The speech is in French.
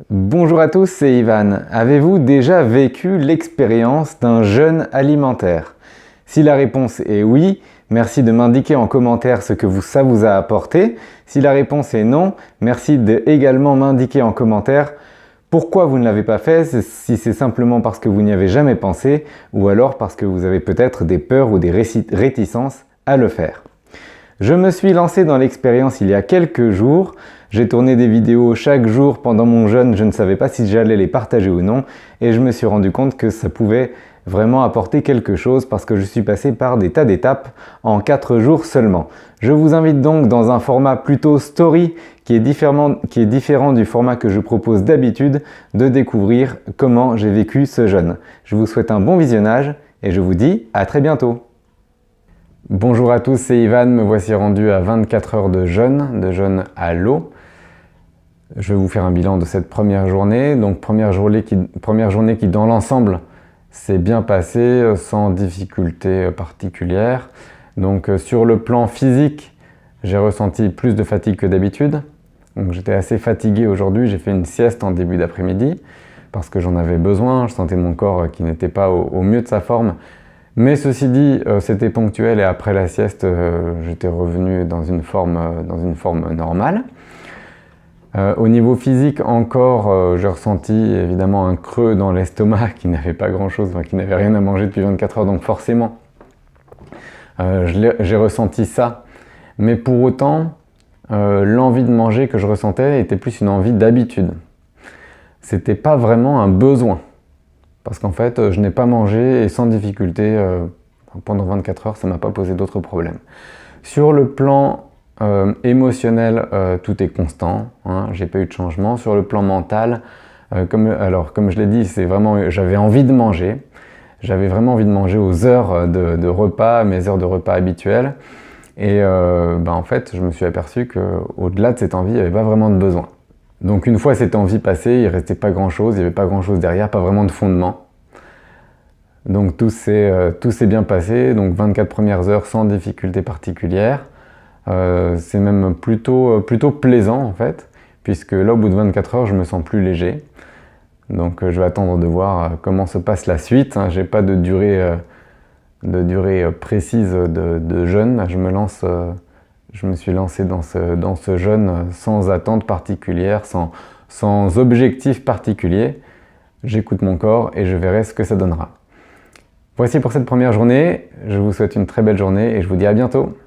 Bonjour à tous, c'est Ivan. Avez-vous déjà vécu l'expérience d'un jeûne alimentaire? Si la réponse est oui, merci de m'indiquer en commentaire ce que ça vous a apporté. Si la réponse est non, merci de également m'indiquer en commentaire pourquoi vous ne l'avez pas fait, si c'est simplement parce que vous n'y avez jamais pensé ou alors parce que vous avez peut-être des peurs ou des réticences à le faire. Je me suis lancé dans l'expérience il y a quelques jours. J'ai tourné des vidéos chaque jour pendant mon jeûne, je ne savais pas si j'allais les partager ou non et je me suis rendu compte que ça pouvait vraiment apporter quelque chose parce que je suis passé par des tas d'étapes en 4 jours seulement. Je vous invite donc dans un format plutôt story qui est différent du format que je propose d'habitude de découvrir comment j'ai vécu ce jeûne. Je vous souhaite un bon visionnage et je vous dis à très bientôt. Bonjour à tous, c'est Ivan, me voici rendu à 24 heures de jeûne à l'eau. Je vais vous faire un bilan de cette première journée. Donc première journée qui dans l'ensemble s'est bien passée, sans difficulté particulière. Donc sur le plan physique, j'ai ressenti plus de fatigue que d'habitude. Donc j'étais assez fatigué aujourd'hui, j'ai fait une sieste en début d'après-midi parce que j'en avais besoin, je sentais mon corps qui n'était pas au mieux de sa forme. Mais ceci dit, c'était ponctuel et après la sieste, j'étais revenu dans une forme normale. Au niveau physique encore, j'ai ressenti évidemment un creux dans l'estomac qui n'avait pas grand-chose, qui n'avait rien à manger depuis 24 heures, donc forcément, j'ai ressenti ça. Mais pour autant, l'envie de manger que je ressentais était plus une envie d'habitude. C'était pas vraiment un besoin. Parce qu'en fait, je n'ai pas mangé et sans difficulté pendant 24 heures, ça ne m'a pas posé d'autres problèmes. Sur le plan émotionnel, tout est constant, hein, j'ai pas eu de changement. Sur le plan mental, comme je l'ai dit, j'avais envie de manger. J'avais vraiment envie de manger aux heures de repas, mes heures de repas habituelles. Et en fait, je me suis aperçu qu'au-delà de cette envie, il n'y avait pas vraiment de besoin. Donc une fois cette envie passée, il ne restait pas grand-chose, il n'y avait pas grand-chose derrière, pas vraiment de fondement. Donc tout s'est bien passé, donc 24 premières heures sans difficulté particulière. C'est même plutôt plaisant en fait, puisque là au bout de 24 heures, je me sens plus léger. Donc je vais attendre de voir comment se passe la suite. Je n'ai pas de durée précise de jeûne. Je me suis lancé dans ce jeûne sans attente particulière, sans objectif particulier. J'écoute mon corps et je verrai ce que ça donnera. Voici pour cette première journée. Je vous souhaite une très belle journée et je vous dis à bientôt.